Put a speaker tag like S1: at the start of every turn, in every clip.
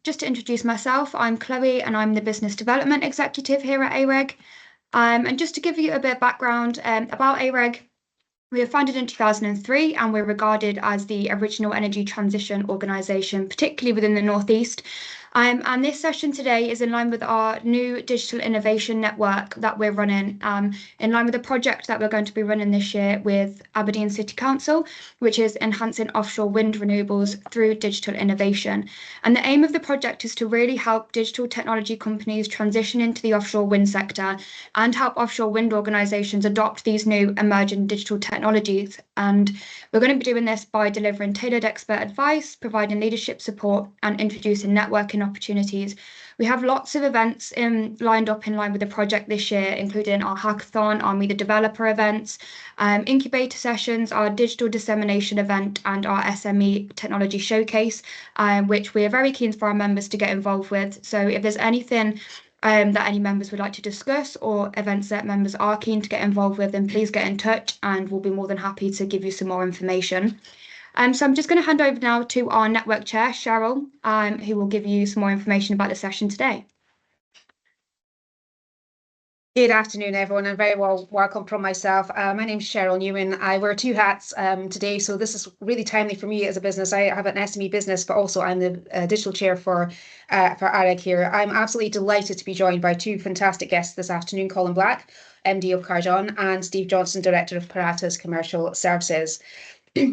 S1: Just to introduce myself, I'm Chloe and I'm the Business Development Executive here at AREG. And just to give you a bit of background about AREG, we were founded in 2003 and we're regarded as the original energy transition organisation, particularly within the Northeast. And this session today is in line with our new digital innovation network that we're running, in line with a project that we're going to be running this year with Aberdeen City Council, which is enhancing offshore wind renewables through digital innovation. And the aim of the project is to really help digital technology companies transition into the offshore wind sector and help offshore wind organisations adopt these new emerging digital technologies. And we're going to be doing this by delivering tailored expert advice, providing leadership support, and introducing networking opportunities. We have lots of events lined up in line with the project this year, including our hackathon, our Meet the Developer events, incubator sessions, our digital dissemination event, and our SME technology showcase, which we are very keen for our members to get involved with. So if there's anything that any members would like to discuss or events that members are keen to get involved with, then please get in touch and we'll be more than happy to give you some more information. So I'm just going to hand over now to our network chair, Cheryl, who will give you some more information about the session today.
S2: Good afternoon, everyone, and very well welcome from myself. My name is Cheryl Newman. I wear two hats today, so this is really timely for me as a business. I have an SME business, but also I'm the digital chair for AREG here. I'm absolutely delighted to be joined by two fantastic guests this afternoon, Colin Black, MD of Carjon, and Steve Johnson, Director of Paratus Commercial Services.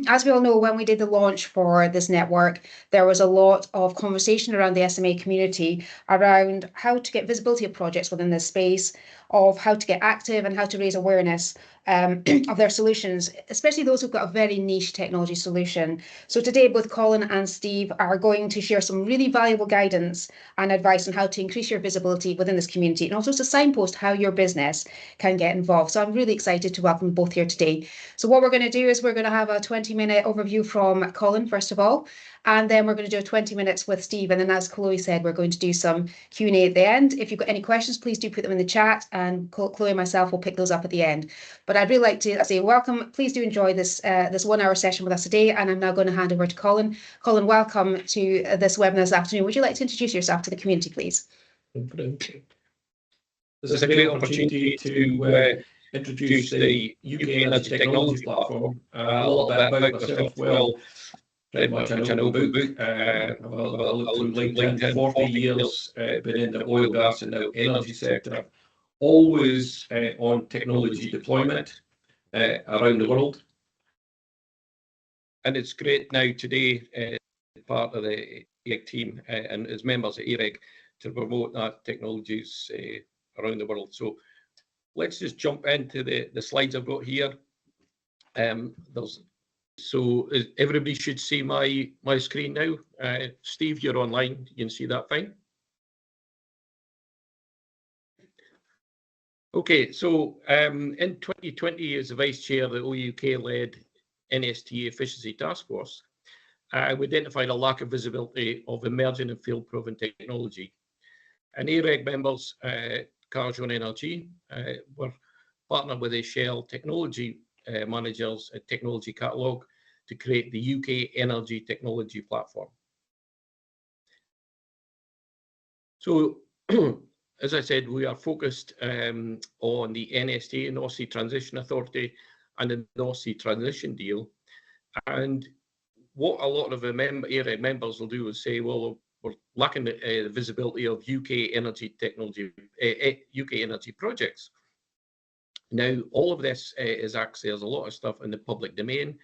S2: As we all know, when we did the launch for this network, there was a lot of conversation around the SMA community around how to get visibility of projects within this space, of how to get active and how to raise awareness of their solutions, especially those who've got a very niche technology solution. So today, both Colin and Steve are going to share some really valuable guidance and advice on how to increase your visibility within this community and also to signpost how your business can get involved. So I'm really excited to welcome both here today. So what we're going to do is we're going to have a 20-minute overview from Colin, first of all, and then we're going to do 20 minutes with Steve. And then, as Chloe said, we're going to do some Q&A at the end. If you've got any questions, please do put them in the chat, and Chloe and myself will pick those up at the end. But I'd really like to say welcome. Please do enjoy this this 1 hour session with us today. And I'm now going to hand over to Colin. Colin, welcome to this webinar this afternoon. Would you like to introduce yourself to the community, please?
S3: This is a great opportunity to introduce the UK Energy Technology Platform. A little bit about myself. Well, pretty much I know about LinkedIn, 40 years been in the oil, gas and now energy sector, always on technology deployment around the world. And it's great now today, part of the AREG team and as members of AREG to promote that technologies around the world. So let's just jump into the slides I've got here. So everybody should see my screen now. Steve, you're online. You can see that fine. Okay, so in 2020, as the Vice Chair of the OUK-led NSTA Efficiency Task Force, we identified a lack of visibility of emerging and field-proven technology. And AREG members, Carjon Energy, were partnered with the Shell technology managers at Technology Catalog to create the UK Energy Technology Platform. So, as I said, we are focused on the NSTA, North Sea Transition Authority, and the North Sea Transition Deal. And what a lot of the AREG members will do is say, well, we're lacking the visibility of UK energy technology, UK energy projects. Now, all of this is actually, there's a lot of stuff in the public domain.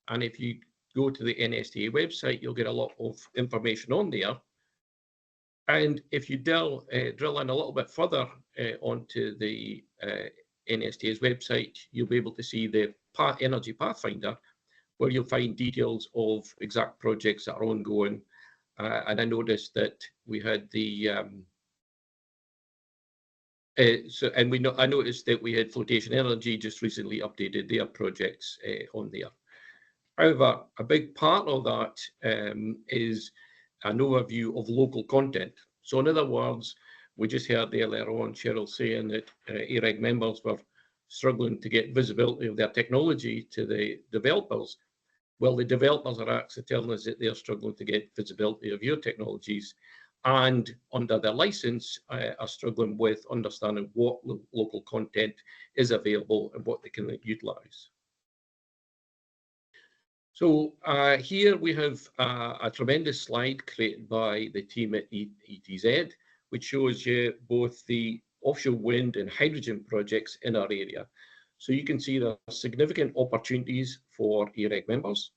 S3: And if you go to the NSTA website, you'll get a lot of information on there. And if you drill in a little bit further onto the NSTA's website, you'll be able to see the Energy Pathfinder, where you'll find details of exact projects that are ongoing. And I noticed that we had the I noticed that we had Flotation Energy just recently updated their projects on there. However, a big part of that is an overview of local content. So in other words, we just heard earlier on Cheryl saying that AREG members were struggling to get visibility of their technology to the developers. Well, the developers are actually telling us that they're struggling to get visibility of your technologies, and under their license are struggling with understanding what local content is available and what they can utilize. So here we have a tremendous slide created by the team at ETZ, which shows you both the offshore wind and hydrogen projects in our area. So you can see there are significant opportunities for AREG members.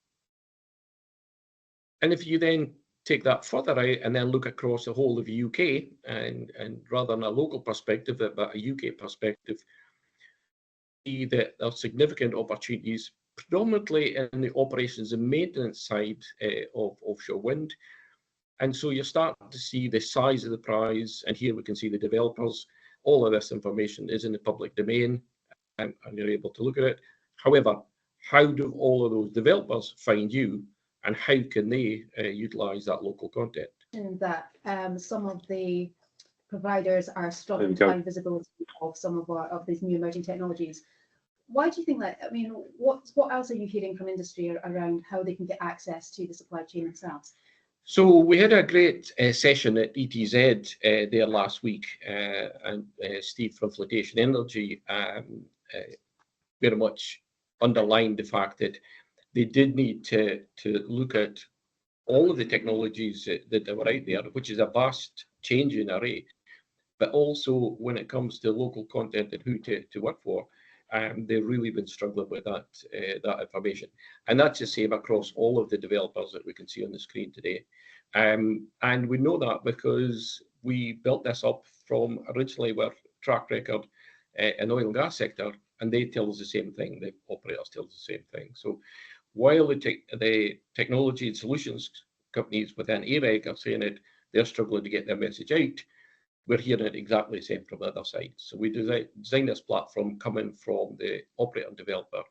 S3: And if you then take that further out and then look across the whole of the UK, and rather than a local perspective, but a UK perspective, see that there are significant opportunities, predominantly in the operations and maintenance side of offshore wind. And so you're starting to see the size of the prize, and here we can see the developers. All of this information is in the public domain, and you're able to look at it. However, how do all of those developers find you, and how can they utilize that local content?
S2: And that some of the providers are struggling to find visibility of some of these new emerging technologies. Why do you think that? I mean, what else are you hearing from industry around how they can get access to the supply chain themselves?
S3: So we had a great session at ETZ there last week, and Steve from Flotation Energy very much underlined the fact that they did need to look at all of the technologies that were out there, which is a vast change in array, but also when it comes to local content and who to work for, they've really been struggling with that information. And that's the same across all of the developers that we can see on the screen today. And we know that because we built this up from originally with track record in the oil and gas sector, and they tell us the same thing, the operators tell us the same thing. So while the technology and solutions companies within AREG are saying it, they're struggling to get their message out, we're hearing it exactly the same from the other side. So we designed this platform coming from the operator and developer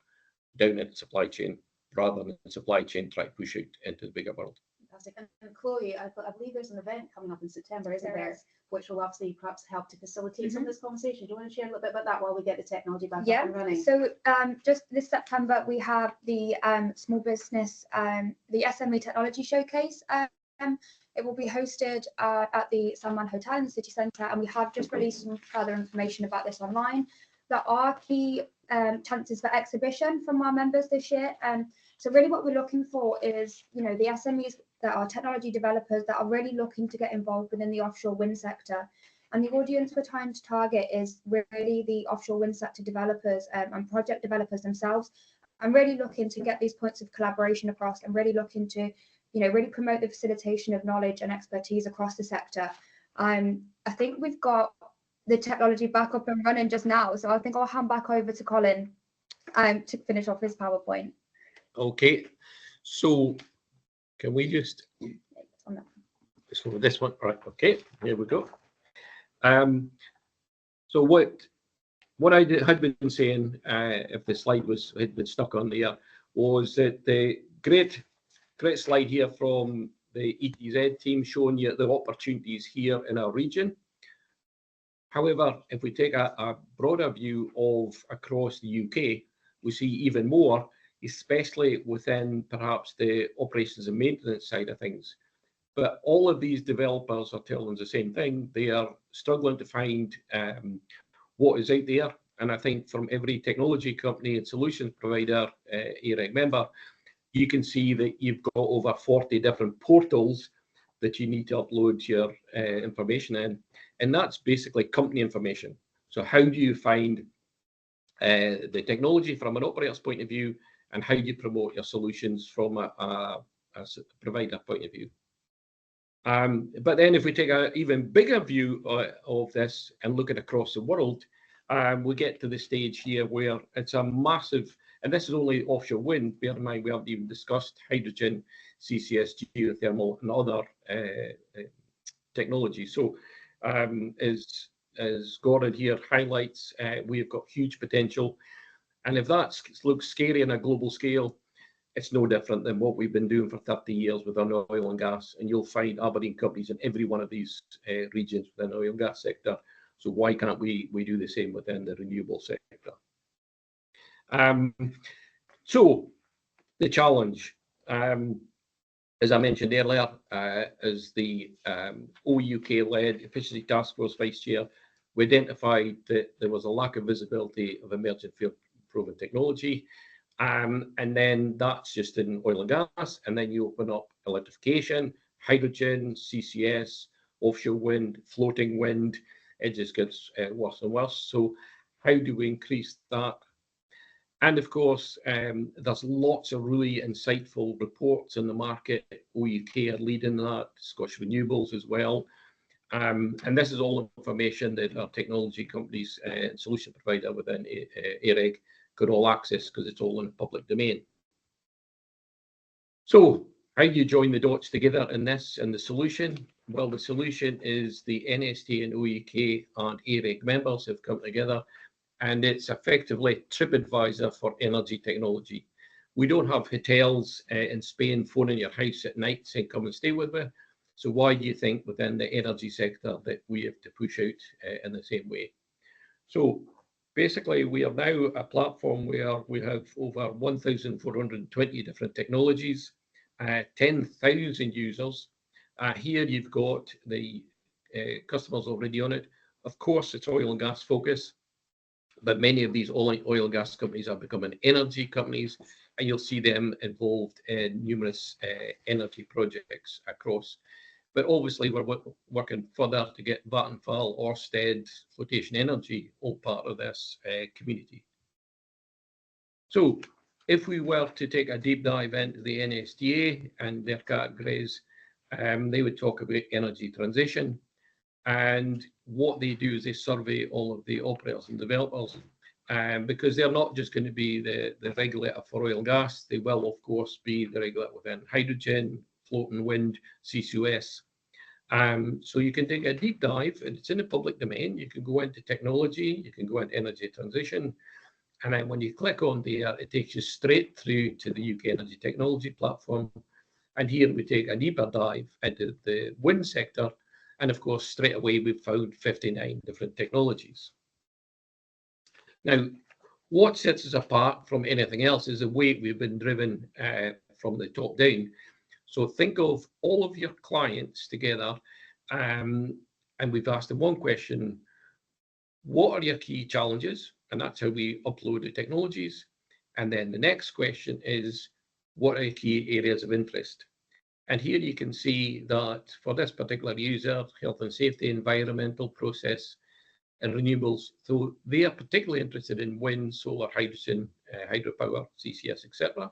S3: down into supply chain, rather than the supply chain try to push out into the bigger world.
S2: Fantastic. And Chloe, I believe there's an event coming up in September, isn't there? Which will obviously perhaps help to facilitate some of this conversation. Do you want to share a little bit about that while we get the technology back up and running?
S1: So just this September, we have the small business, the SME Technology Showcase. It will be hosted at the Sunman Hotel in the city centre, and we have just released some further information about this online. There are key chances for exhibition from our members this year. So really what we're looking for is, the SMEs that are technology developers that are really looking to get involved within the offshore wind sector. And the audience we're trying to target is really the offshore wind sector developers and project developers themselves. I'm really looking to get these points of collaboration across, and really looking to, really promote the facilitation of knowledge and expertise across the sector. I think we've got the technology back up and running just now, so I think I'll hand back over to Colin to finish off his PowerPoint.
S3: Okay, so can we just so this one, right? Okay, here we go. So what I had been saying, if the slide had been stuck on there, was that the great slide here from the ETZ team showing you the opportunities here in our region. However, if we take a broader view of across the UK, we see even more, especially within perhaps the operations and maintenance side of things. But all of these developers are telling us the same thing. They are struggling to find what is out there. And I think from every technology company and solutions provider, AREG member, you can see that you've got over 40 different portals that you need to upload your information in. And that's basically company information. So how do you find the technology from an operator's point of view, and how do you promote your solutions from a provider point of view? But then if we take an even bigger view of this and look at across the world, we get to the stage here where it's a massive, and this is only offshore wind, bear in mind we haven't even discussed hydrogen, CCS, geothermal and other technologies. So as Gordon here highlights, we've got huge potential. And if that looks scary on a global scale, it's no different than what we've been doing for 30 years with our oil and gas. And you'll find Aberdeen companies in every one of these regions within the oil and gas sector. So why can't we do the same within the renewable sector? So the challenge, As I mentioned earlier, as the OUK-led Efficiency Task Force Vice Chair, we identified that there was a lack of visibility of emerging field proven technology. And then that's just in oil and gas. And then you open up electrification, hydrogen, CCS, offshore wind, floating wind. It just gets worse and worse. So how do we increase that? And of course, there's lots of really insightful reports in the market. OUK are leading that, Scottish Renewables as well. And this is all information that our technology companies and solution provider within AREG could all access because it's all in the public domain. So how do you join the dots together in this and the solution? Well, the solution is the NST and OUK and AREG members have come together, and it's effectively TripAdvisor for energy technology. We don't have hotels in Spain phoning your house at night saying, come and stay with me. So why do you think within the energy sector that we have to push out in the same way? So basically, we are now a platform where we have over 1,420 different technologies, 10,000 users. Here you've got the customers already on it. Of course, it's oil and gas focus, but many of these oil and gas companies are becoming energy companies, and you'll see them involved in numerous energy projects across. But obviously, we're working further to get Vattenfall, Ørsted, Flotation Energy, all part of this community. So if we were to take a deep dive into the NSTA and their categories, they would talk about energy transition. And what they do is they survey all of the operators and developers, because they're not just going to be the regulator for oil and gas. They will, of course, be the regulator within hydrogen, floating wind, CCUS. So you can take a deep dive, and it's in the public domain. You can go into technology, you can go into energy transition. And then when you click on there, it takes you straight through to the UK Energy Technology platform. And here we take a deeper dive into the wind sector. And of course, straight away, we've found 59 different technologies. Now, what sets us apart from anything else is the way we've been driven from the top down. So think of all of your clients together, and we've asked them one question: what are your key challenges? And that's how we upload the technologies. And then the next question is, what are your key areas of interest? And here you can see that for this particular user, health and safety, environmental, process, and renewables, so they are particularly interested in wind, solar, hydrogen, hydropower, CCS, etc.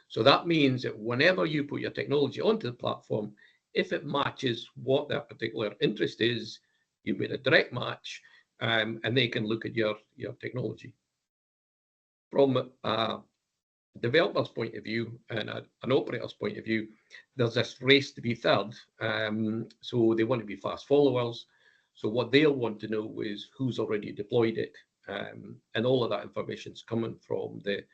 S3: So that means that whenever you put your technology onto the platform, if it matches what that particular interest is, you made a direct match, and they can look at your technology. From a developer's point of view and an operator's point of view, there's this race to be third. So they want to be fast followers. So what they'll want to know is who's already deployed it. And all of that information is coming from the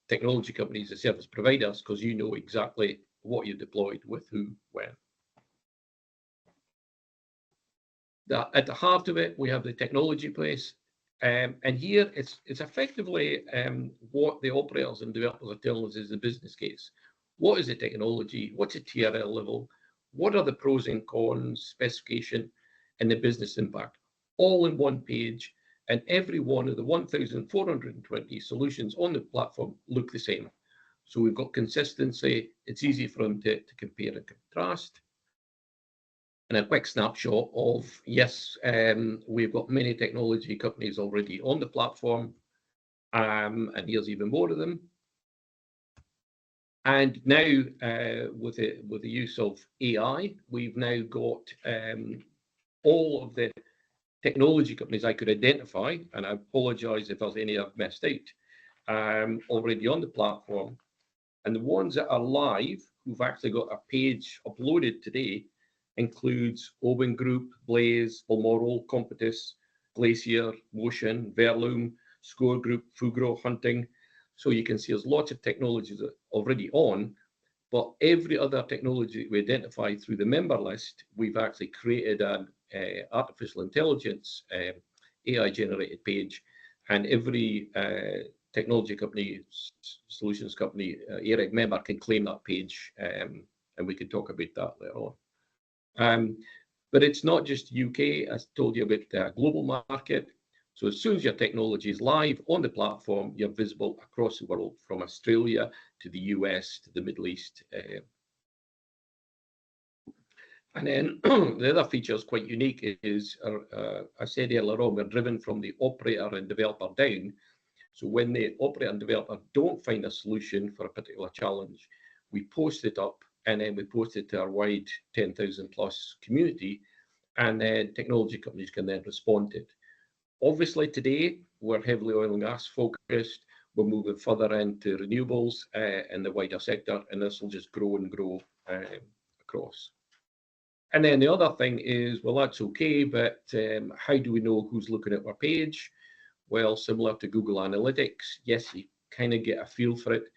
S3: technology companies, the service providers, because you know exactly what you deployed with who, when. At the heart of it, we have the technology place. And here it's effectively what the operators and developers are telling us is the business case. What is the technology? What's the TRL level? What are the pros and cons, specification, and the business impact? All in one page. And every one of the 1,420 solutions on the platform look the same. So we've got consistency. It's easy for them to compare and contrast. And a quick snapshot of, yes, we've got many technology companies already on the platform, and here's even more of them. And now, with the use of AI, we've now got all of the technology companies I could identify, and I apologize if there's any I've missed out, already on the platform. And the ones that are live, who've actually got a page uploaded today, includes Oban Group, Blaze, Balmoral, Competus, Glacier, Motion, Verloom, Score Group, Fugro, Hunting. So you can see there's lots of technologies already on, but every other technology we identify through the member list, we've actually created an artificial intelligence AI generated page, and every technology company, solutions company, AREG member can claim that page, and we can talk about that later on. But it's not just UK. I told you about the global market. So as soon as your technology is live on the platform, you're visible across the world, from Australia to the US to the Middle East. And then the other feature is quite unique is, I said earlier on, we're driven from the operator and developer down. So when the operator and developer don't find a solution for a particular challenge, we post it up, and then we post it to our wide 10,000 plus community, and then technology companies can then respond to it. Obviously today, we're heavily oil and gas focused. We're moving further into renewables in the wider sector, and this will just grow and grow across. And then the other thing is, well, that's okay, but how do we know who's looking at our page? Well, similar to Google Analytics, yes, you kind of get a feel for it,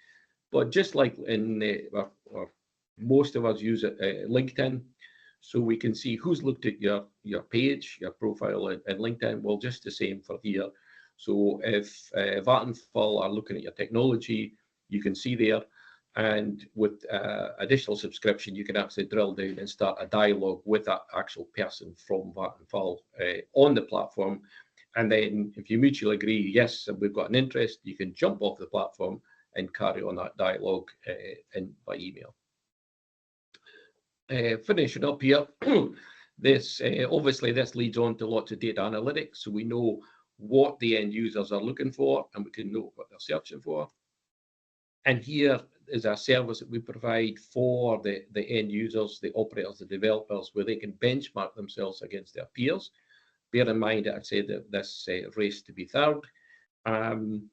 S3: but just like in most of us use it, LinkedIn, so we can see who's looked at your page, your profile in LinkedIn. Well, just the same for here. So if Vattenfall are looking at your technology, you can see there. And with additional subscription, you can actually drill down and start a dialogue with that actual person from Vattenfall on the platform. And then if you mutually agree, yes, we've got an interest, you can jump off the platform and carry on that dialogue by email. Finishing up here, this obviously this leads on to lots of data analytics. So we know what the end users are looking for, and we can know what they're searching for. And here is a service that we provide for the end users, the operators, the developers, where they can benchmark themselves against their peers. Bear in mind that I said that this race to be third, and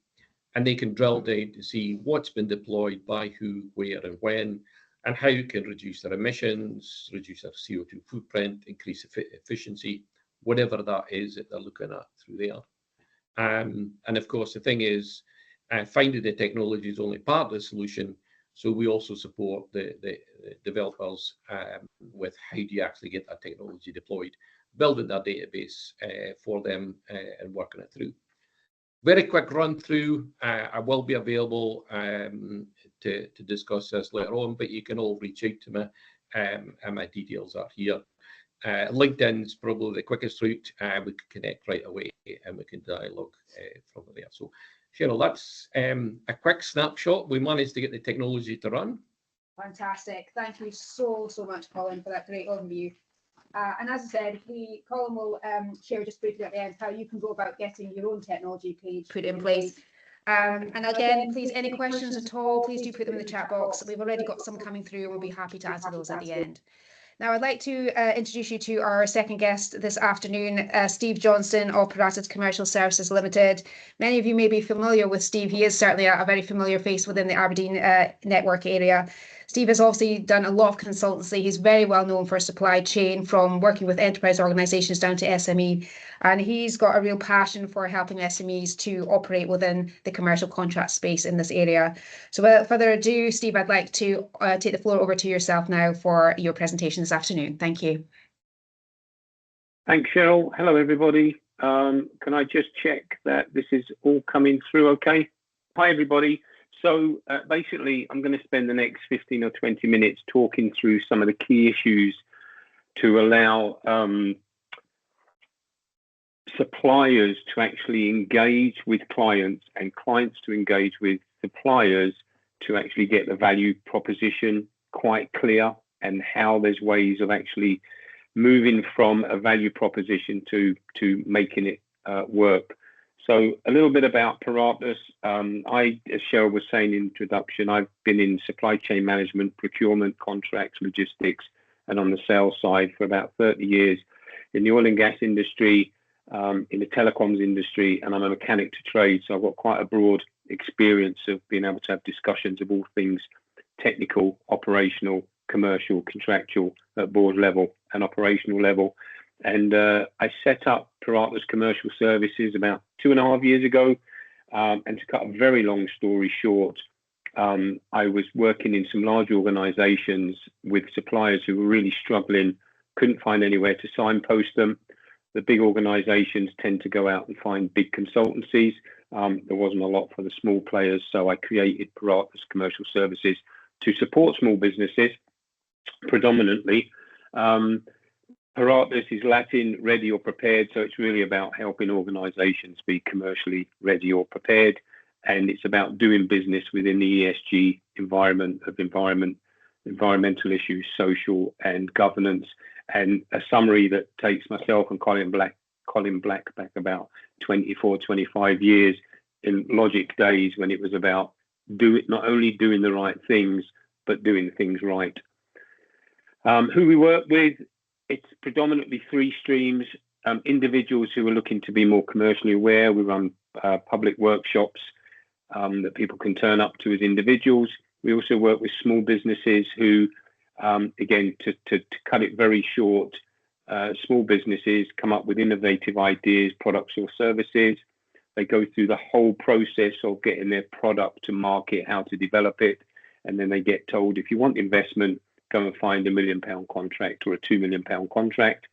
S3: they can drill down to see what's been deployed by who, where, and when, and how you can reduce their emissions, reduce their CO2 footprint, increase efficiency, whatever that is that they're looking at through there. And of course, the thing is, finding the technology is only part of the solution. So we also support the developers with how do you actually get that technology deployed, building that database for them and working it through. Very quick run through. I will be available to discuss this later on, but you can all reach out to me, and my details are here. LinkedIn is probably the quickest route. We can connect right away, and we can dialogue from there. So, Cheryl, that's a quick snapshot. We managed to get the technology to run.
S2: Fantastic. Thank you so much, Colin, for that great overview. And as I said, Colin will share just briefly at the end how you can go about getting your own technology page put in place. And again, please, any questions at all, please do put them in the chat box. We've already got some coming through, and we'll be happy to answer those at the end. Now, I'd like to introduce you to our second guest this afternoon, Steve Johnston of Paratus Commercial Services Limited. Many of you may be familiar with Steve. He is certainly a very familiar face within the Aberdeen network area. Steve has also done a lot of consultancy. He's very well known for supply chain, from working with enterprise organisations down to SME. And he's got a real passion for helping SMEs to operate within the commercial contract space in this area. So without further ado, Steve, I'd like to take the floor over to yourself now for your presentation this afternoon. Thank you.
S4: Thanks, Cheryl. Hello, everybody. Can I just check that this is all coming through okay? Hi, everybody. So basically, I'm going to spend the next 15 or 20 minutes talking through some of the key issues to allow suppliers to actually engage with clients and clients to engage with suppliers to actually get the value proposition quite clear, and how there's ways of actually moving from a value proposition to making it work. So a little bit about Paratus. As Cheryl was saying in introduction, I've been in supply chain management, procurement, contracts, logistics, and on the sales side for about 30 years in the oil and gas industry, in the telecoms industry, and I'm a mechanic to trade. So I've got quite a broad experience of being able to have discussions of all things technical, operational, commercial, contractual at board level and operational level. And I set up Paratus Commercial Services about 2.5 years ago. And to cut a very long story short, I was working in some large organizations with suppliers who were really struggling, couldn't find anywhere to signpost them. The big organizations tend to go out and find big consultancies. There wasn't a lot for the small players, so I created Paratus Commercial Services to support small businesses predominantly. Paratus is Latin, ready or prepared, so it's really about helping organisations be commercially ready or prepared, and it's about doing business within the ESG environment of environmental issues, social and governance. And a summary that takes myself and Colin Black back about 24, 25 years in Logic days, when it was about not only doing the right things, but doing things right. Who we work with, it's predominantly three streams. Individuals who are looking to be more commercially aware. We run public workshops that people can turn up to as individuals. We also work with small businesses who, again, to cut it very short, small businesses come up with innovative ideas, products or services. They go through the whole process of getting their product to market, how to develop it, and then they get told, if you want investment, go and find £1 million contract or a £2 million contract.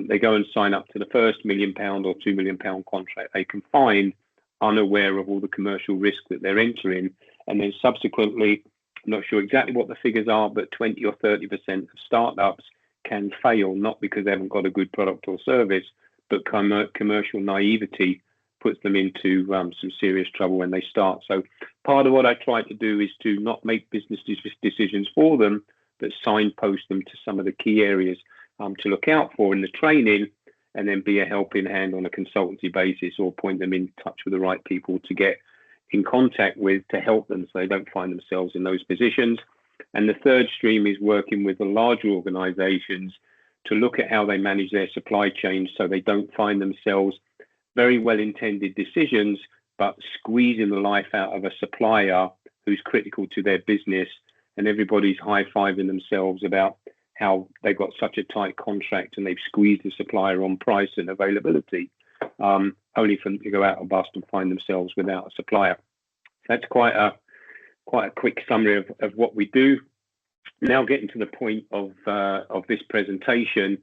S4: They go and sign up to the first £1 million or £2 million contract they can find, unaware of all the commercial risk that they're entering. And then subsequently, I'm not sure exactly what the figures are, but 20 or 30% of startups can fail, not because they haven't got a good product or service, but commercial naivety puts them into some serious trouble when they start. So part of what I try to do is to not make business decisions for them, but signpost them to some of the key areas to look out for in the training, and then be a helping hand on a consultancy basis, or point them in touch with the right people to get in contact with to help them so they don't find themselves in those positions. And the third stream is working with the larger organizations to look at how they manage their supply chain so they don't find themselves very well-intended decisions, but squeezing the life out of a supplier who's critical to their business, and everybody's high-fiving themselves about how they've got such a tight contract and they've squeezed the supplier on price and availability, only for them to go out and bust and find themselves without a supplier. That's quite a quick summary of what we do. Now, getting to the point of this presentation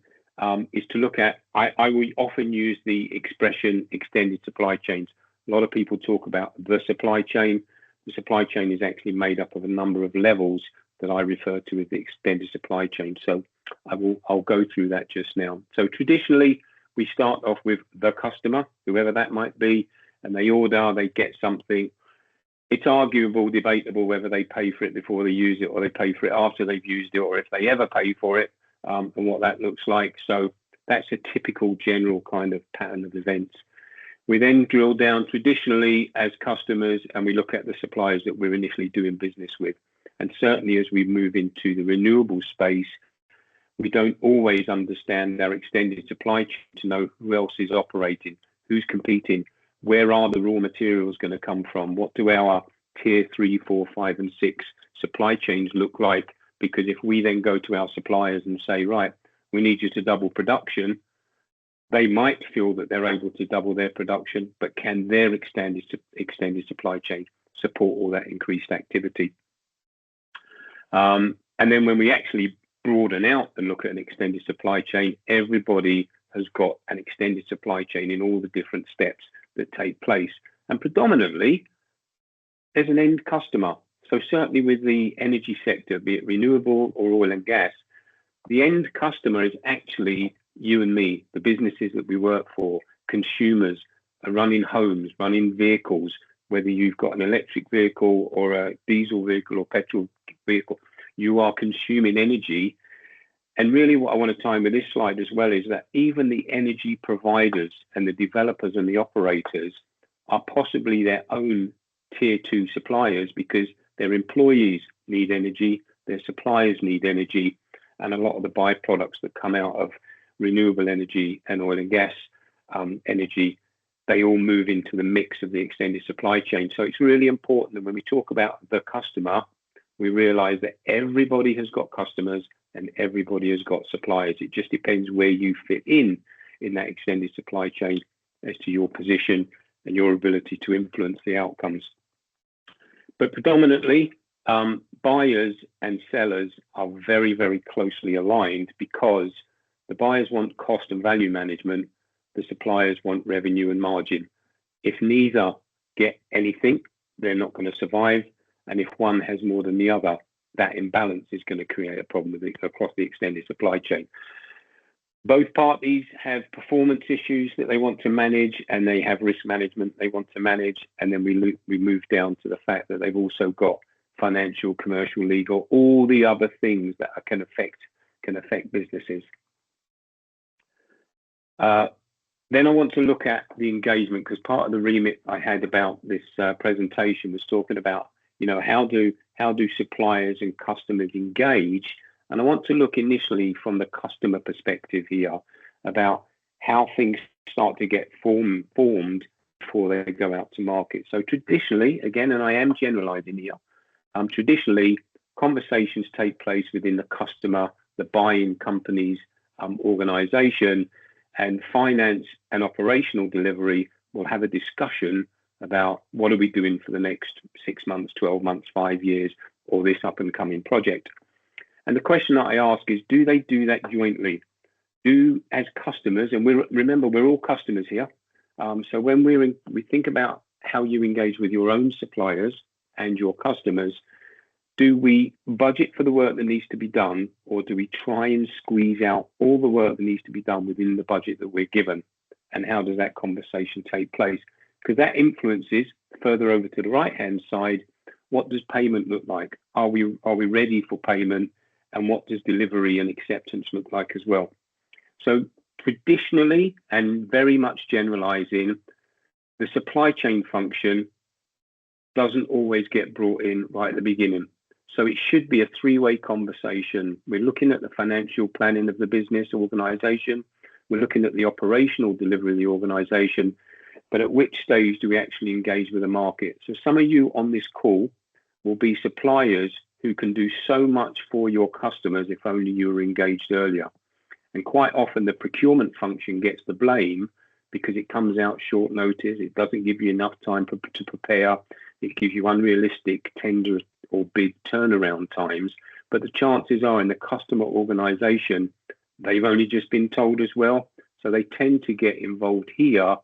S4: is to look at, I will often use the expression extended supply chains. A lot of people talk about the supply chain. The supply chain is actually made up of a number of levels that I refer to as the extended supply chain. So I'll go through that just now. So traditionally, we start off with the customer, whoever that might be, and they order, they get something. It's arguable, debatable whether they pay for it before they use it, or they pay for it after they've used it, or if they ever pay for it, and what that looks like. So that's a typical general kind of pattern of events. We then drill down traditionally as customers, and we look at the suppliers that we're initially doing business with. And certainly as we move into the renewable space, we don't always understand our extended supply chain to know who else is operating, who's competing, where are the raw materials going to come from, what do our tier 3, 4, 5 and 6 supply chains look like? Because if we then go to our suppliers and say, right, we need you to double production, they might feel that they're able to double their production, but can their extended supply chain support all that increased activity? And then when we actually broaden out and look at an extended supply chain, everybody has got an extended supply chain in all the different steps that take place. And predominantly, there's an end customer. So certainly with the energy sector, be it renewable or oil and gas, the end customer is actually you and me, the businesses that we work for, consumers, running homes, running vehicles, whether you've got an electric vehicle or a diesel vehicle or petrol vehicle, you are consuming energy. And really what I want to time with this slide as well is that even the energy providers and the developers and the operators are possibly their own tier 2 suppliers, because their employees need energy, their suppliers need energy, and a lot of the byproducts that come out of renewable energy and oil and gas energy, they all move into the mix of the extended supply chain. So it's really important that when we talk about the customer, we realize that everybody has got customers and everybody has got suppliers. It just depends where you fit in that extended supply chain as to your position and your ability to influence the outcomes. But predominantly, buyers and sellers are very, very closely aligned, because the buyers want cost and value management, the suppliers want revenue and margin. If neither get anything, they're not going to survive. And if one has more than the other, that imbalance is going to create a problem with it across the extended supply chain. Both parties have performance issues that they want to manage, and they have risk management they want to manage. And then we move down to the fact that they've also got financial, commercial, legal, all the other things that can affect businesses. Then I want to look at the engagement, because part of the remit I had about this presentation was talking about, how do suppliers and customers engage? And I want to look initially from the customer perspective here about how things start to get formed before they go out to market. So traditionally, again, and I am generalizing here, traditionally conversations take place within the customer, the buying company's organization, and finance and operational delivery will have a discussion about what are we doing for the next 6 months, 12 months, 5 years, or this up and coming project. And the question that I ask is, do they do that jointly? As customers, and remember, we're all customers here. So when we think about how you engage with your own suppliers and your customers, do we budget for the work that needs to be done, or do we try and squeeze out all the work that needs to be done within the budget that we're given? And how does that conversation take place? Because that influences, further over to the right-hand side, what does payment look like? Are we ready for payment? And what does delivery and acceptance look like as well? So traditionally, and very much generalizing, the supply chain function doesn't always get brought in right at the beginning. So it should be a three-way conversation. We're looking at the financial planning of the business organization. We're looking at the operational delivery of the organization. But at which stage do we actually engage with the market? So some of you on this call will be suppliers who can do so much for your customers if only you were engaged earlier. And quite often the procurement function gets the blame because it comes out short notice. It doesn't give you enough time to prepare. It gives you unrealistic tender or bid turnaround times. But the chances are in the customer organization, they've only just been told as well. So they tend to get involved here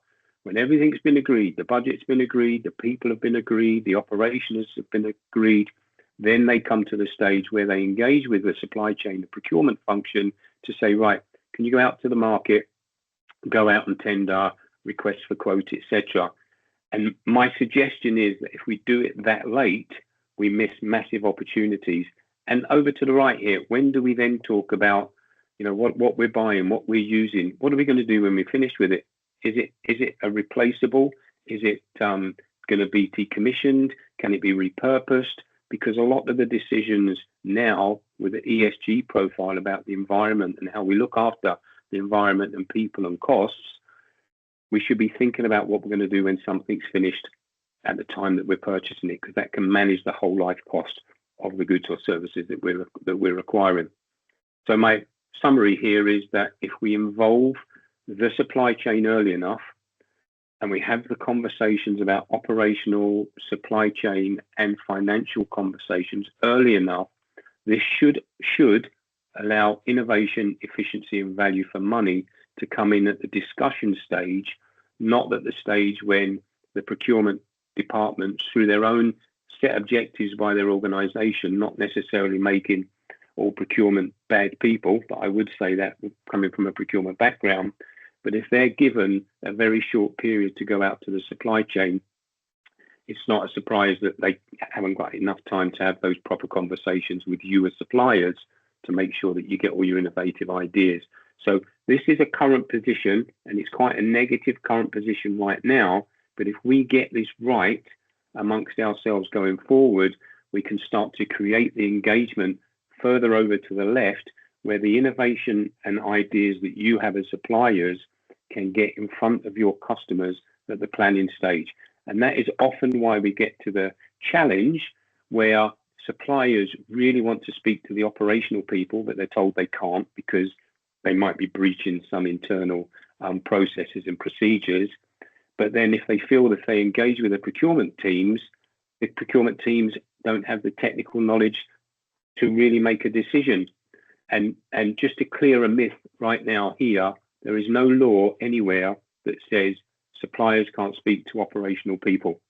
S4: when everything's been agreed, the budget's been agreed, the people have been agreed, the operations have been agreed. Then they come to the stage where they engage with the supply chain, the procurement function, to say, right, can you go out to the market, go out and tender, request for quote, etc. And my suggestion is that if we do it that late, we miss massive opportunities. And over to the right here, when do we then talk about, what we're buying, what we're using? What are we going to do when we're finished with it? Is it a replaceable? Is it going to be decommissioned? Can it be repurposed? Because a lot of the decisions now with the ESG profile about the environment and how we look after the environment and people and costs, we should be thinking about what we're going to do when something's finished at the time that we're purchasing it, because that can manage the whole life cost of the goods or services that we're acquiring. So my summary here is that if we involve the supply chain early enough, and we have the conversations about operational, supply chain, and financial conversations early enough, this should allow innovation, efficiency, and value for money to come in at the discussion stage, not at the stage when the procurement departments, through their own set objectives by their organization, not necessarily making all procurement bad people, but I would say that coming from a procurement background. But if they're given a very short period to go out to the supply chain, it's not a surprise that they haven't got enough time to have those proper conversations with you as suppliers to make sure that you get all your innovative ideas. So this is a current position, and it's quite a negative current position right now. But if we get this right amongst ourselves going forward, we can start to create the engagement further over to the left, where the innovation and ideas that you have as suppliers can get in front of your customers at the planning stage. And that is often why we get to the challenge where suppliers really want to speak to the operational people, but they're told they can't because they might be breaching some internal processes and procedures. But then if they feel that they engage with the procurement teams don't have the technical knowledge to really make a decision. And just to clear a myth right now here, there is no law anywhere that says suppliers can't speak to operational people.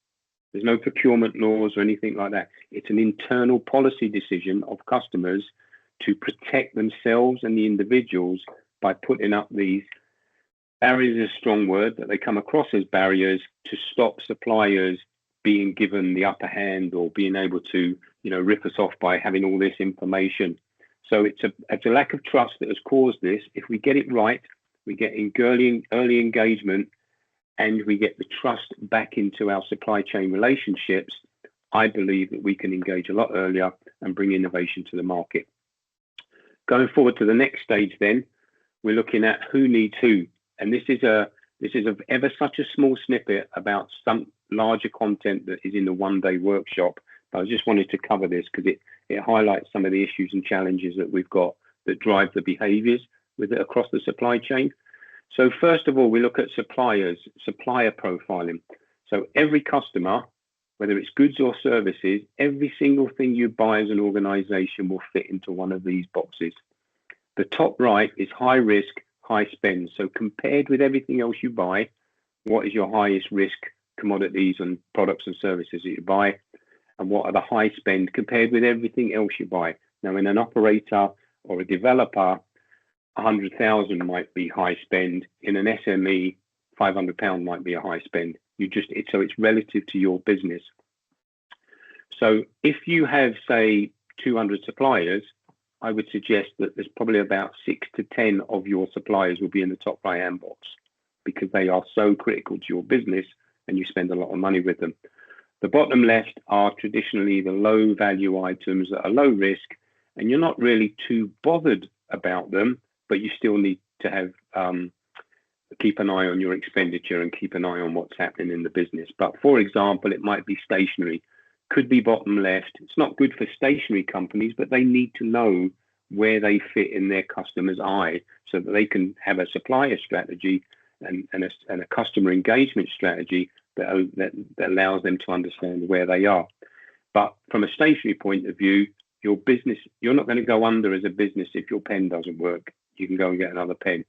S4: There's no procurement laws or anything like that. It's an internal policy decision of customers to protect themselves and the individuals by putting up these barriers, is a strong word, but they come across as barriers to stop suppliers being given the upper hand or being able to, rip us off by having all this information. So it's a lack of trust that has caused this. If we get it right, we get in early engagement, and we get the trust back into our supply chain relationships, I believe that we can engage a lot earlier and bring innovation to the market. Going forward to the next stage then, we're looking at who needs who. And this is ever such a small snippet about some larger content that is in the one-day workshop. But I just wanted to cover this because it highlights some of the issues and challenges that we've got that drive the behaviors with it across the supply chain. So first of all, we look at supplier profiling. So every customer, whether it's goods or services, every single thing you buy as an organization will fit into one of these boxes. The top right is high risk, high spend. So compared with everything else you buy, what is your highest risk commodities and products and services that you buy? And what are the high spend compared with everything else you buy? Now, in an operator or a developer, 100,000 might be high spend. In an SME, £500 might be a high spend. So it's relative to your business. So if you have, say, 200 suppliers, I would suggest that there's probably about 6 to 10 of your suppliers will be in the top right-hand box because they are so critical to your business and you spend a lot of money with them. The bottom left are traditionally the low value items that are low risk, and you're not really too bothered about them, but you still need to have keep an eye on your expenditure and keep an eye on what's happening in the business. But for example, it might be stationery, could be bottom left. It's not good for stationery companies, but they need to know where they fit in their customer's eye so that they can have a supplier strategy and a customer engagement strategy that allows them to understand where they are. But from a stationery point of view, your business, you're not going to go under as a business if your pen doesn't work. You can go and get another pen.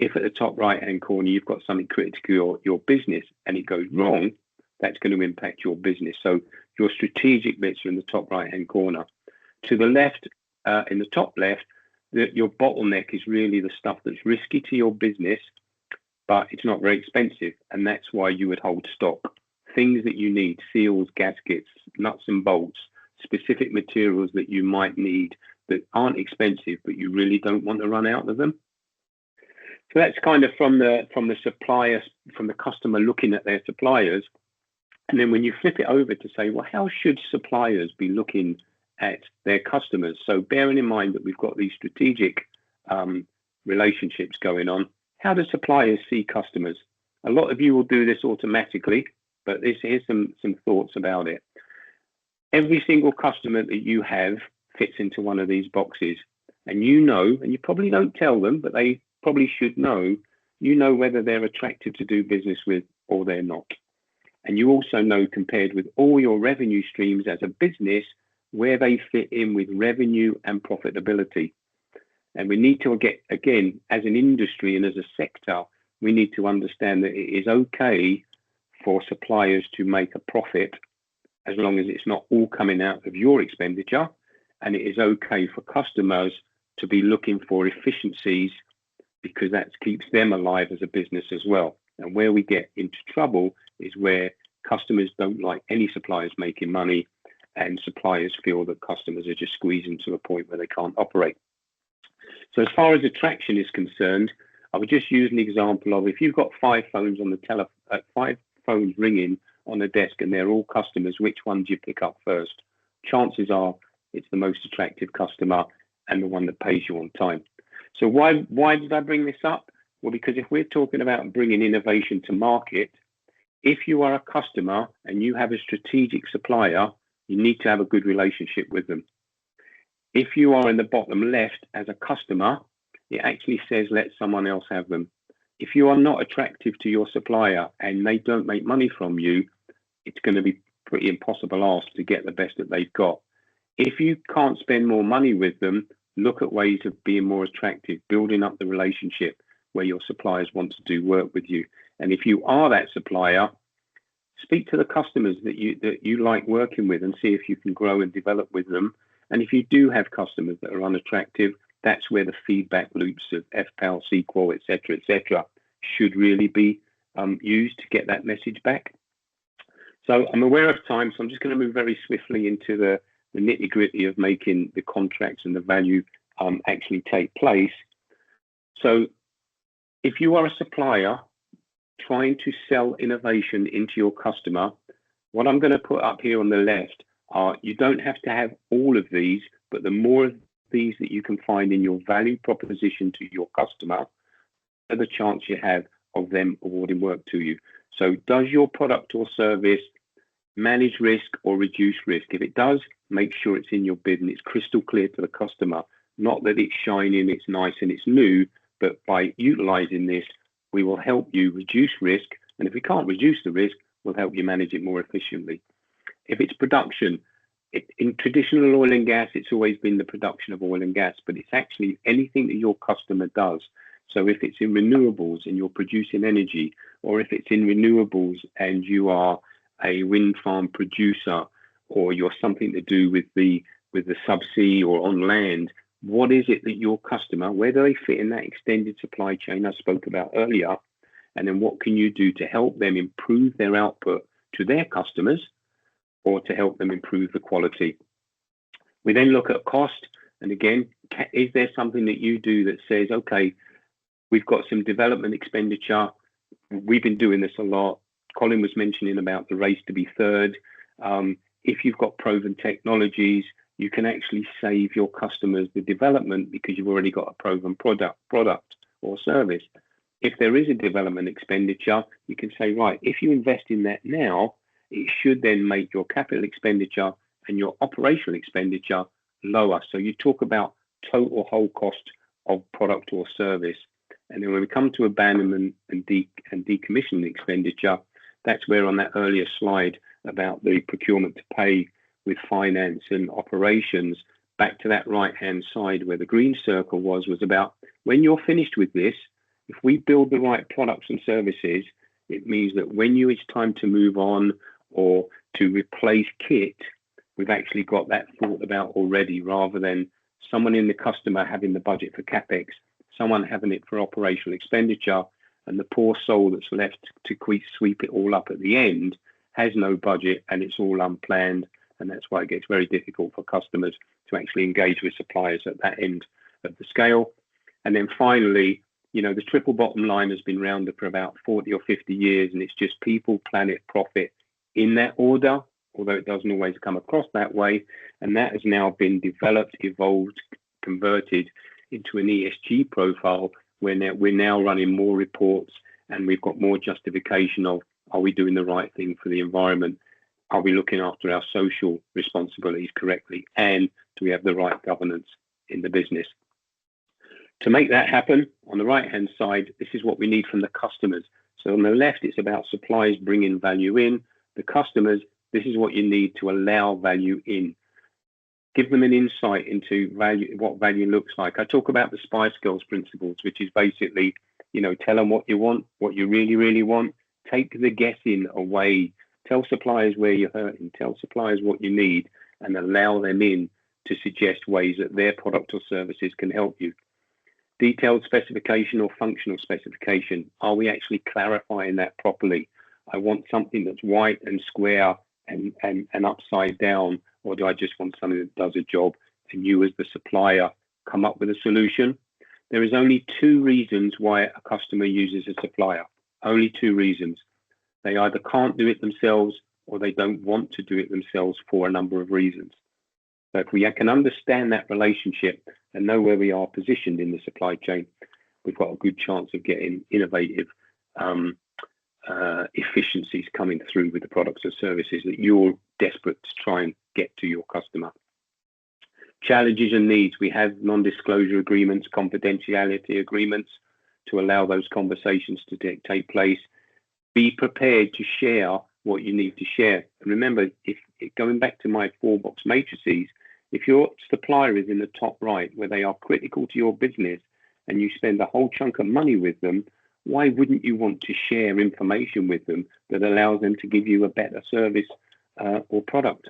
S4: If at the top right-hand corner, you've got something critical to your business and it goes wrong, that's going to impact your business. So your strategic bits are in the top right-hand corner. To the left, in the top left, your bottleneck is really the stuff that's risky to your business, but it's not very expensive. And that's why you would hold stock. Things that you need, seals, gaskets, nuts and bolts, specific materials that you might need that aren't expensive, but you really don't want to run out of them. So that's kind of from the supplier, from the customer looking at their suppliers. And then when you flip it over to say, well, how should suppliers be looking at their customers? So bearing in mind that we've got these strategic relationships going on, how do suppliers see customers? A lot of you will do this automatically, but here's some thoughts about it. Every single customer that you have fits into one of these boxes. And and you probably don't tell them, but they probably should know, whether they're attractive to do business with or they're not. And you also know, compared with all your revenue streams as a business, where they fit in with revenue and profitability. And we need to get, again, as an industry and as a sector, we need to understand that it is okay for suppliers to make a profit as long as it's not all coming out of your expenditure. And it is okay for customers to be looking for efficiencies because that keeps them alive as a business as well. And where we get into trouble is where customers don't like any suppliers making money and suppliers feel that customers are just squeezing to a point where they can't operate. So as far as attraction is concerned, I would just use an example of if you've got 5 phones on the 5 phones ringing on the desk and they're all customers, which one do you pick up first? Chances are it's the most attractive customer and the one that pays you on time. So why did I bring this up? Well, because if we're talking about bringing innovation to market, if you are a customer and you have a strategic supplier, you need to have a good relationship with them. If you are in the bottom left as a customer, it actually says let someone else have them. If you are not attractive to your supplier and they don't make money from you, it's going to be pretty impossible asked to get the best that they've got. If you can't spend more money with them, look at ways of being more attractive, building up the relationship where your suppliers want to do work with you. And if you are that supplier, Speak to the customers that you like working with and see if you can grow and develop with them. And if you do have customers that are unattractive, that's where the feedback loops of FPAL, SQL, etc., should really be used to get that message back. So I'm aware of time, so I'm just going to move very swiftly into the nitty-gritty of making the contracts and the value actually take place. So if you are a supplier trying to sell innovation into your customer, what I'm going to put up here on the left are, you don't have to have all of these, but the more of these that you can find in your value proposition to your customer, the chance you have of them awarding work to you. So does your product or service manage risk or reduce risk? If it does, make sure it's in your bid and it's crystal clear to the customer. Not that it's shining, it's nice and it's new, but by utilizing this, we will help you reduce risk. And if we can't reduce the risk, we'll help you manage it more efficiently. If it's production, in traditional oil and gas, it's always been the production of oil and gas, but it's actually anything that your customer does. So if it's in renewables and you're producing energy, or if it's in renewables and you are a wind farm producer, or you're something to do with the subsea or on land, what is it that your customer, where do they fit in that extended supply chain I spoke about earlier? And then what can you do to help them improve their output to their customers, or to help them improve the quality? We then look at cost. And again, is there something that you do that says, okay, we've got some development expenditure. We've been doing this a lot. Colin was mentioning about the race to be third. If you've got proven technologies, you can actually save your customers the development because you've already got a proven product or service. If there is a development expenditure, you can say, right, if you invest in that now, it should then make your capital expenditure and your operational expenditure lower. So you talk about total whole cost of product or service. And then when we come to abandonment and decommissioning expenditure, that's where on that earlier slide about the procurement to pay with finance and operations, back to that right-hand side where the green circle was about when you're finished with this, if we build the right products and services, it means that when it's time to move on or to replace kit, we've actually got that thought about already, rather than someone in the customer having the budget for CapEx, someone having it for operational expenditure, and the poor soul that's left to sweep it all up at the end has no budget and it's all unplanned. And that's why it gets very difficult for customers to actually engage with suppliers at that end of the scale. And then finally, the triple bottom line has been round for about 40 or 50 years, and it's just people, planet, profit in that order, although it doesn't always come across that way. And that has now been developed, evolved, converted into an ESG profile where we're now running more reports and we've got more justification of, are we doing the right thing for the environment? Are we looking after our social responsibilities correctly? And do we have the right governance in the business? To make that happen, on the right-hand side, this is what we need from the customers. So on the left, it's about suppliers bringing value in. The customers, this is what you need to allow value in. Give them an insight into value, what value looks like. I talk about the Spice Girls principles, which is basically, tell them what you want, what you really, really want. Take the guessing away. Tell suppliers where you're hurting. Tell suppliers what you need, and allow them in to suggest ways that their product or services can help you. Detailed specification or functional specification. Are we actually clarifying that properly? I want something that's white and square and upside down, or do I just want something that does a job? And you as the supplier come up with a solution. There is only two reasons why a customer uses a supplier. Only two reasons. They either can't do it themselves or they don't want to do it themselves for a number of reasons. So if we can understand that relationship and know where we are positioned in the supply chain, we've got a good chance of getting innovative efficiencies coming through with the products and services that you're desperate to try and get to your customer. Challenges and needs. We have non-disclosure agreements, confidentiality agreements to allow those conversations to take place. Be prepared to share what you need to share. And remember, if going back to my 4-box matrices, if your supplier is in the top right, where they are critical to your business, and you spend a whole chunk of money with them, why wouldn't you want to share information with them that allows them to give you a better service or product?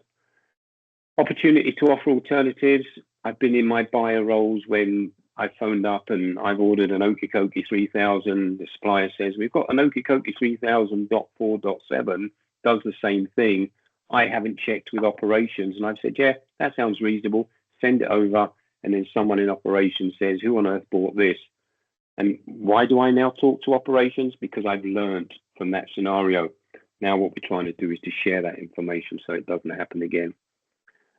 S4: Opportunity to offer alternatives. I've been in my buyer roles when I phoned up and I've ordered an Okikoki 3000. The supplier says, we've got an Okikoki 3000.4.7, does the same thing. I haven't checked with operations. And I've said, yeah, that sounds reasonable. Send it over. And then someone in operations says, who on earth bought this? And why do I now talk to operations? Because I've learned from that scenario. Now what we're trying to do is to share that information so it doesn't happen again.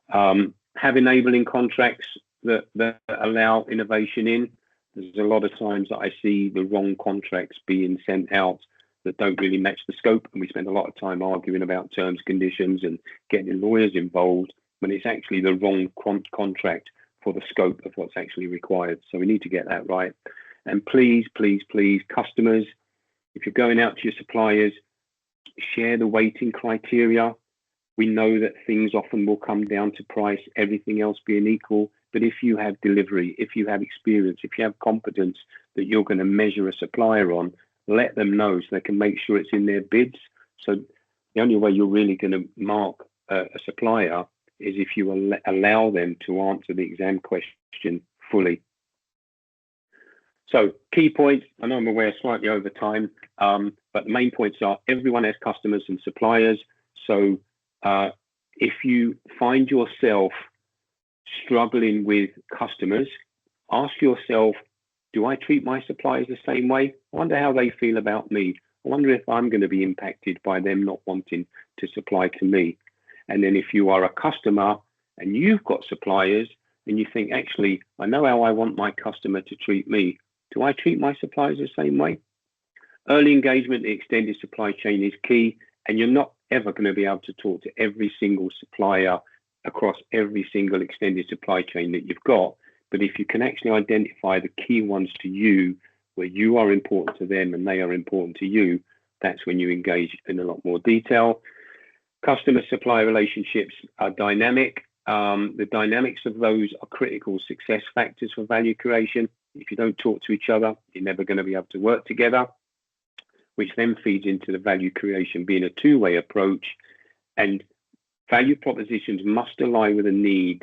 S4: Have enabling contracts that allow innovation in. There's a lot of times that I see the wrong contracts being sent out that don't really match the scope, and we spend a lot of time arguing about terms, conditions, and getting lawyers involved when it's actually the wrong contract for the scope of what's actually required. So we need to get that right. And please, please, please, customers, if you're going out to your suppliers, share the weighting criteria. We know that things often will come down to price, everything else being equal. But if you have delivery, if you have experience, if you have competence that you're going to measure a supplier on, let them know so they can make sure it's in their bids. So the only way you're really going to mark a supplier is if you allow them to answer the exam question fully. So key points, I know I'm aware slightly over time, but the main points are everyone has customers and suppliers. So if you find yourself struggling with customers, ask yourself, do I treat my suppliers the same way? I wonder how they feel about me. I wonder if I'm going to be impacted by them not wanting to supply to me. And then if you are a customer and you've got suppliers and you think, actually, I know how I want my customer to treat me. Do I treat my suppliers the same way? Early engagement in the extended supply chain is key, and you're not ever going to be able to talk to every single supplier across every single extended supply chain that you've got. But if you can actually identify the key ones to you, where you are important to them and they are important to you, that's when you engage in a lot more detail. Customer-supplier relationships are dynamic. The dynamics of those are critical success factors for value creation. If you don't talk to each other, you're never going to be able to work together, which then feeds into the value creation being a two-way approach. And value propositions must align with a need,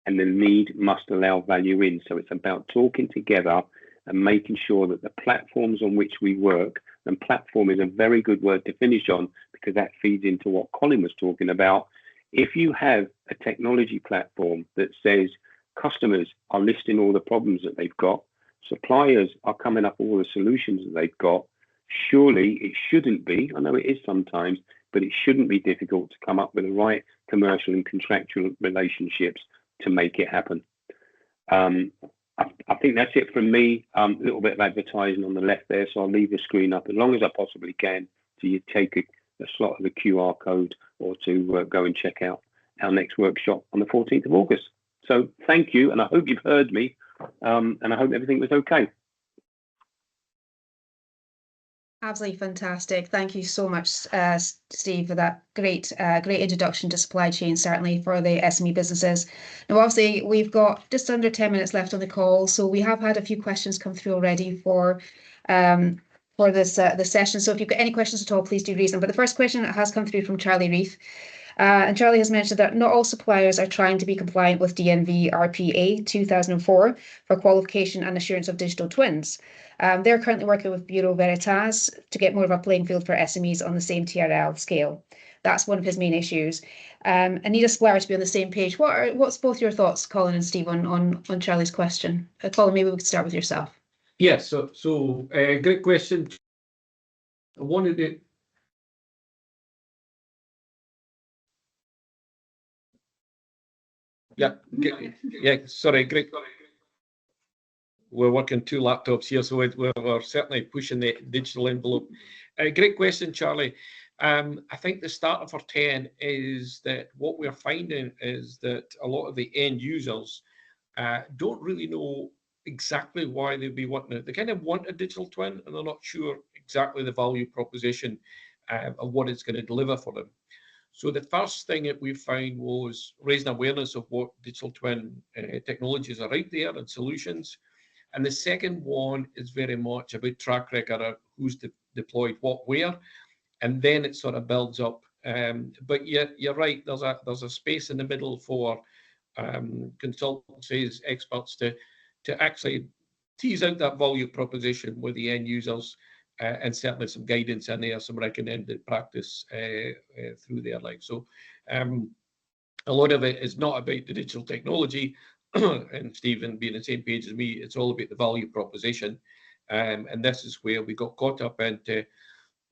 S4: and the need must allow value in. So it's about talking together and making sure that the platforms on which we work, and platform is a very good word to finish on because that feeds into what Colin was talking about. If you have a technology platform that says customers are listing all the problems that they've got, suppliers are coming up with all the solutions that they've got, surely it shouldn't be, I know it is sometimes, but it shouldn't be difficult to come up with the right commercial and contractual relationships to make it happen. I think that's it from me. A little bit of advertising on the left there, so I'll leave the screen up as long as I possibly can to you take a slot of the QR code or to go and check out our next workshop on the 14th of August. So thank you, and I hope you've heard me, and I hope everything was okay.
S2: Absolutely fantastic. Thank you so much, Steve, for that great introduction to supply chain, certainly for the SME businesses. Now, obviously, we've got just under 10 minutes left on the call, so we have had a few questions come through already for this session. So if you've got any questions at all, please do raise them. But the first question has come through from Charlie Reith. And Charlie has mentioned that not all suppliers are trying to be compliant with DNV RPA 2004 for qualification and assurance of digital twins. They're currently working with Bureau Veritas to get more of a playing field for SMEs on the same TRL scale. That's one of his main issues. And need a supplier to be on the same page. What's both your thoughts, Colin and Steve, on Charlie's question? Colin, maybe we could start with yourself.
S3: Yes, so great question. I wanted to... Sorry, great. We're working two laptops here, so we're certainly pushing the digital envelope. Great question, Charlie. I think the starter for 10 is that what we're finding is that a lot of the end users don't really know exactly why they'd be wanting it. They kind of want a digital twin, and they're not sure exactly the value proposition of what it's going to deliver for them. So the first thing that we found was raising awareness of what digital twin technologies are out there and solutions. And the second one is very much about track record of who's deployed what where, and then it sort of builds up. But you're right, there's a space in the middle for consultancies, experts to actually tease out that value proposition with the end users, and certainly some guidance in there, some recommended practice through their life. So a lot of it is not about the digital technology, and Stephen being on the same page as me, it's all about the value proposition. And this is where we got caught up into,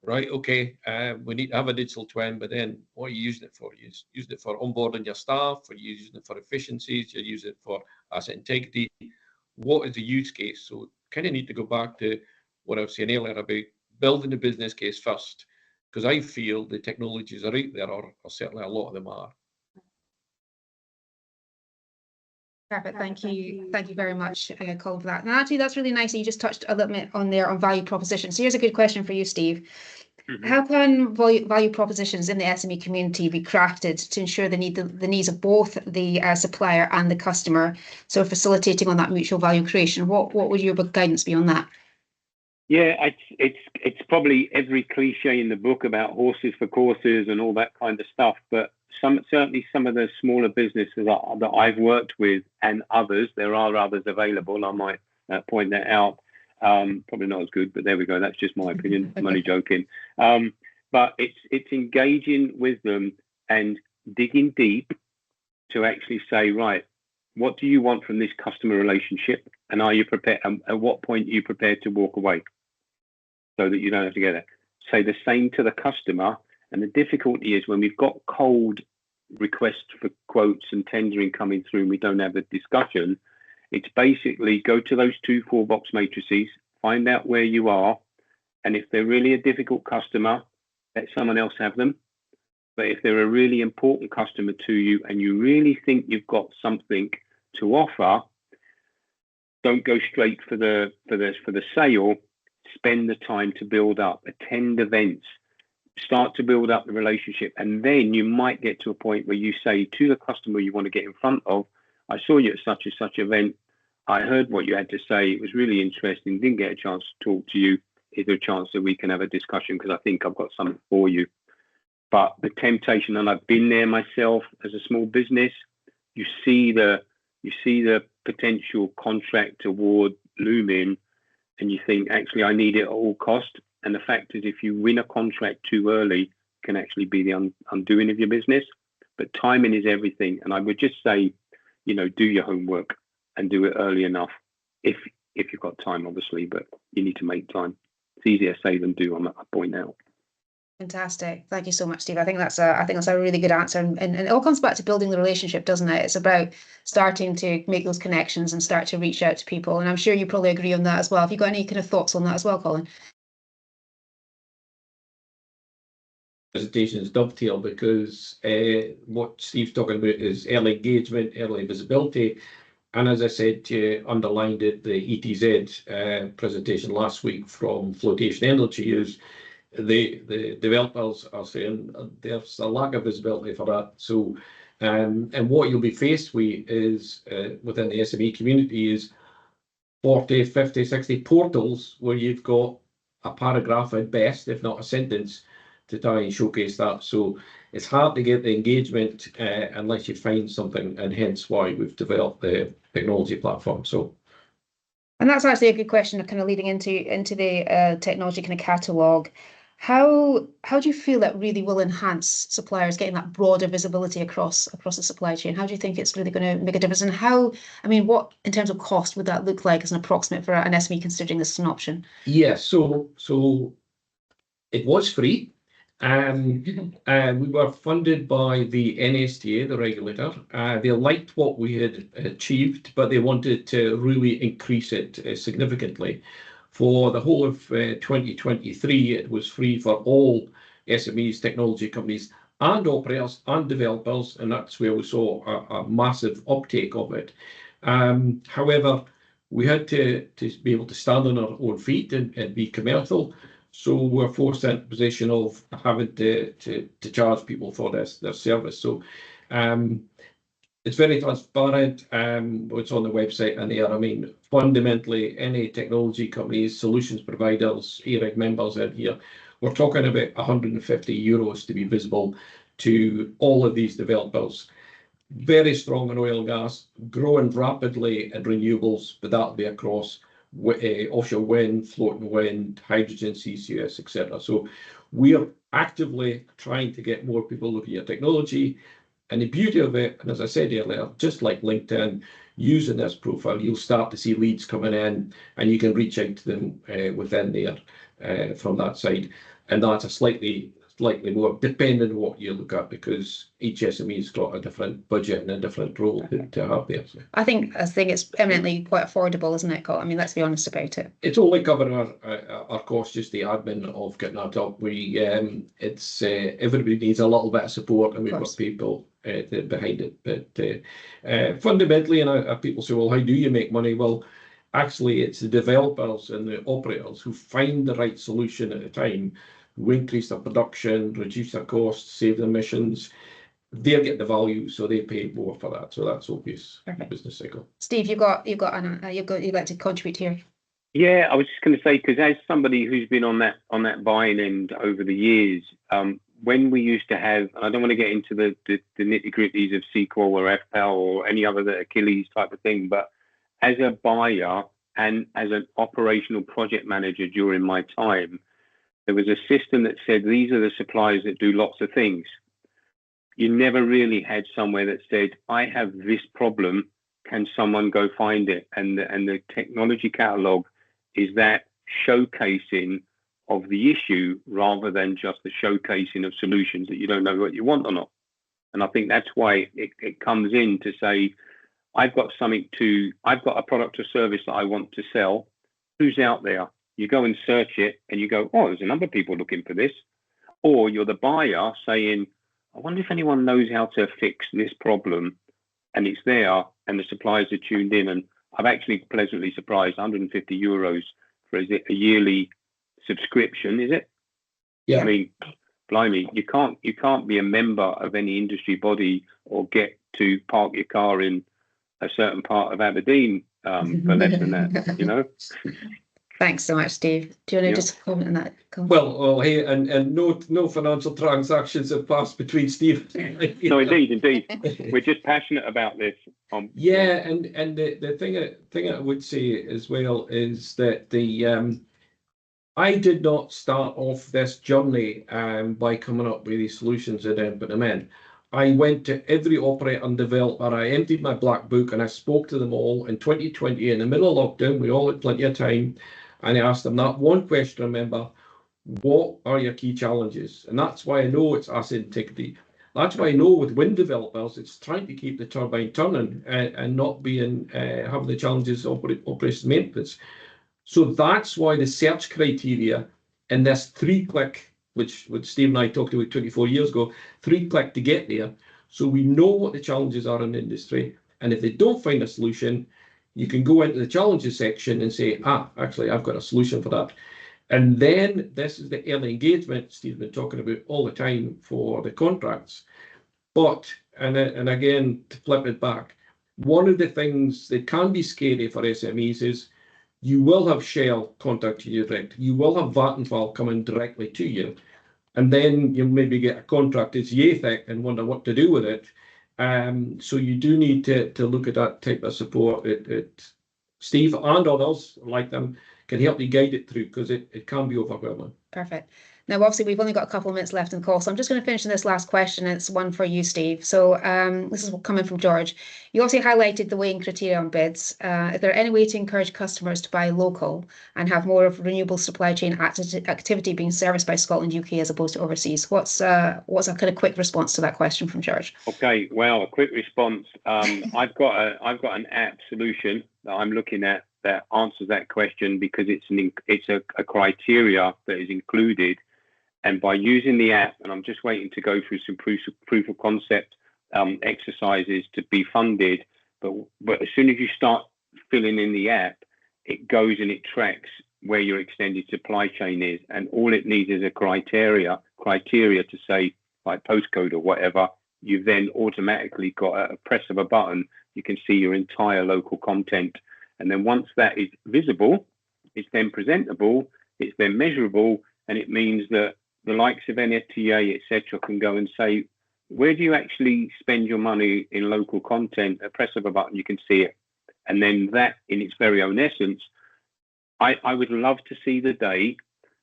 S3: right, okay, we need to have a digital twin, but then what are you using it for? You're using it for onboarding your staff, or you're using it for efficiencies, you're using it for asset integrity. What is the use case? So kind of need to go back to what I was saying earlier about building the business case first, because I feel the technologies are out there, or certainly a lot of them are.
S2: Perfect. Thank you very much, Colin, for that. And actually, that's really nice. You just touched a little bit on there on value proposition. So here's a good question for you, Steve. How can value propositions in the SME community be crafted to ensure the needs of both the supplier and the customer? So facilitating on that mutual value creation. What would your guidance be on that?
S4: Yeah, it's probably every cliche in the book about horses for courses and all that kind of stuff. But certainly some of the smaller businesses that I've worked with, and others, there are others available, I might point that out. Probably not as good, but there we go. That's just my opinion. I'm only joking. But it's engaging with them and digging deep to actually say, right, what do you want from this customer relationship? And are you prepared? At what point are you prepared to walk away so that you don't have to get it? Say the same to the customer. And the difficulty is when we've got cold requests for quotes and tendering coming through and we don't have a discussion, it's basically go to those 2 4-box matrices, find out where you are, and if they're really a difficult customer, let someone else have them. But if they're a really important customer to you and you really think you've got something to offer, don't go straight for the sale. Spend the time to build up, attend events, start to build up the relationship, and then you might get to a point where you say to the customer you want to get in front of, I saw you at such and such event. I heard what you had to say. It was really interesting. Didn't get a chance to talk to you. Is there a chance that we can have a discussion? Because I think I've got something for you. But the temptation, and I've been there myself as a small business, you see the potential contract award looming, and you think, actually, I need it at all cost. And the fact is, if you win a contract too early, it can actually be the undoing of your business. But timing is everything. And I would just say, do your homework and do it early enough if you've got time, obviously, but you need to make time. It's easier to say than do, I point out.
S2: Fantastic. Thank you so much, Steve. I think that's a really good answer. And it all comes back to building the relationship, doesn't it? It's about starting to make those connections and start to reach out to people. And I'm sure you probably agree on that as well. Have you got any kind of thoughts on that as well, Colin?
S3: Presentations dovetail because what Steve's talking about is early engagement, early visibility. And as I said, you underlined it, the ETZ presentation last week from Flotation Energy is the developers are saying there's a lack of visibility for that. So, and what you'll be faced with is within the SME community is 40, 50, 60 portals where you've got a paragraph at best, if not a sentence, to try and showcase that. So it's hard to get the engagement unless you find something, and hence why we've developed the technology platform.
S2: And that's actually a good question, kind of leading into the technology kind of catalogue. How do you feel that really will enhance suppliers getting that broader visibility across the supply chain? How do you think it's really going to make a difference? And what in terms of cost would that look like as an approximate for an SME considering this as an option?
S3: Yeah, so it was free. We were funded by the NSTA, the regulator. They liked what we had achieved, but they wanted to really increase it significantly. For the whole of 2023, it was free for all SMEs, technology companies, and operators and developers, and that's where we saw a massive uptake of it. However, we had to be able to stand on our own feet and be commercial. So we're forced into a position of having to charge people for their service. So It's very transparent. It's on the website and there. I mean, fundamentally, any technology companies, solutions providers, AREG members out here, we're talking about €150 to be visible to all of these developers. Very strong in oil and gas, growing rapidly in renewables, but that'll be across offshore wind, floating wind, hydrogen, CCS, etc. So we're actively trying to get more people looking at technology. And the beauty of it, and as I said earlier, just like LinkedIn, using this profile, you'll start to see leads coming in and you can reach out to them within there from that side. And that's a slightly more depending on what you look at, because each SME's got a different budget and a different role to have there. So.
S2: I think it's eminently quite affordable, isn't it, Col? I mean, let's be honest about it.
S3: It's only covering our costs, just the admin of getting that up. It's everybody needs a little bit of support, and we've got people behind it. But fundamentally, and people say, well, how do you make money? Well, actually, it's the developers and the operators who find the right solution at the time, who increase their production, reduce their costs, save their emissions. They get the value, so they pay more for that. So that's obvious. Perfect. Business cycle.
S2: Steve, you'd like to contribute here.
S4: Yeah, I was just going to say, because as somebody who's been on that buying end over the years, when we used to have, and I don't want to get into the nitty gritties of SQL or FPAL or any other Achilles type of thing, but as a buyer and as an operational project manager during my time, there was a system that said, these are the suppliers that do lots of things. You never really had somewhere that said, I have this problem, can someone go find it? And the technology catalog is that showcasing of the issue rather than just the showcasing of solutions that you don't know what you want or not. And I think that's why it comes in to say, I've got a product or service that I want to sell. Who's out there? You go and search it and you go, oh, there's a number of people looking for this. Or you're the buyer saying, I wonder if anyone knows how to fix this problem, and it's there and the suppliers are tuned in. And I'm actually pleasantly surprised, €150 for a yearly subscription, is it?
S3: Yeah.
S4: I mean, blimey, you can't be a member of any industry body or get to park your car in a certain part of Aberdeen for less than that, you know?
S2: Thanks so much, Steve. Do you want to just comment on that?
S3: Well, hey, and no financial transactions have passed between Steve.
S4: No, indeed. We're just passionate about this.
S3: And the thing I would say as well is that I did not start off this journey by coming up with these solutions and then put them in. I went to every operator and developer. I emptied my black book and I spoke to them all in 2020 in the middle of lockdown. We all had plenty of time. And I asked them that one question, remember, what are your key challenges? And that's why I know it's asset integrity. That's why I know with wind developers, it's trying to keep the turbine turning and not being having the challenges of operation maintenance. So that's why the search criteria in this 3-click, which Steve and I talked about 24 years ago, 3-click to get there. So we know what the challenges are in the industry. And if they don't find a solution, you can go into the challenges section and say, actually, I've got a solution for that. And then this is the early engagement Steve's been talking about all the time for the contracts. But, and again, to flip it back, one of the things that can be scary for SMEs is you will have Shell contacting you direct. You will have Vattenfall coming directly to you. And then you maybe get a contract that's yay thick and wonder what to do with it. So you do need to look at that type of support. Steve and others like them can help you guide it through, because it can be overwhelming.
S2: Perfect. Now, obviously, we've only got a couple of minutes left in the call, so I'm just going to finish on this last question. It's one for you, Steve. So this is coming from George. You obviously highlighted the weighing criteria on bids. Is there any way to encourage customers to buy local and have more of renewable supply chain activity being serviced by Scotland, UK, as opposed to overseas? What's a kind of quick response to that question from George?
S4: Okay, well, a quick response. I've got an app solution that I'm looking at that answers that question, because it's a criteria that is included. And by using the app, and I'm just waiting to go through some proof of concept exercises to be funded, but as soon as you start filling in the app, it goes and it tracks where your extended supply chain is, and all it needs is a criteria to say, like postcode or whatever, you've then automatically got at a press of a button, you can see your entire local content. And then once that is visible, it's then presentable, it's then measurable, and it means that the likes of NFTA, etc., can go and say, where do you actually spend your money in local content? At press of a button, you can see it. And then that, in its very own essence, I would love to see the day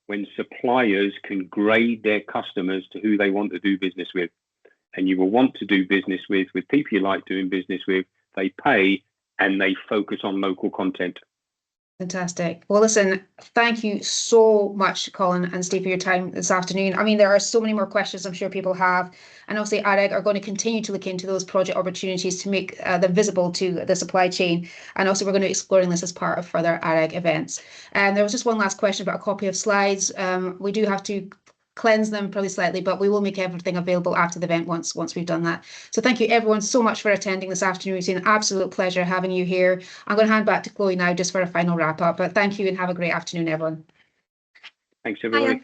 S4: when suppliers can grade their customers to who they want to do business with. And you will want to do business with people you like doing business with, they pay, and they focus on local content.
S2: Fantastic. Well, listen, thank you so much, Colin and Steve, for your time this afternoon. I mean, there are so many more questions I'm sure people have. And obviously, AREG are going to continue to look into those project opportunities to make them visible to the supply chain. And also, we're going to be exploring this as part of further AREG events. And there was just one last question about a copy of slides. We do have to cleanse them probably slightly, but we will make everything available after the event once we've done that. So thank you everyone so much for attending this afternoon. It's been an absolute pleasure having you here. I'm going to hand back to Chloe now just for a final wrap up, but thank you and have a great afternoon, everyone.
S4: Thanks, everybody.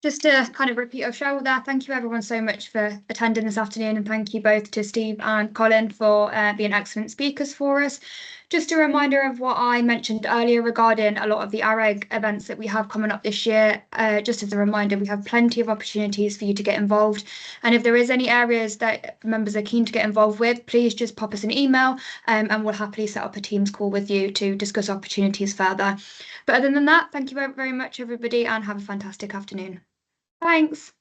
S1: Just to kind of repeat Cheryl there, thank you everyone so much for attending this afternoon, and thank you both to Steve and Colin for being excellent speakers for us. Just a reminder of what I mentioned earlier regarding a lot of the AREG events that we have coming up this year. Just as a reminder, we have plenty of opportunities for you to get involved. And if there is any areas that members are keen to get involved with, please just pop us an email and we'll happily set up a Teams call with you to discuss opportunities further. But other than that, thank you very much, everybody, and have a fantastic afternoon. Thanks.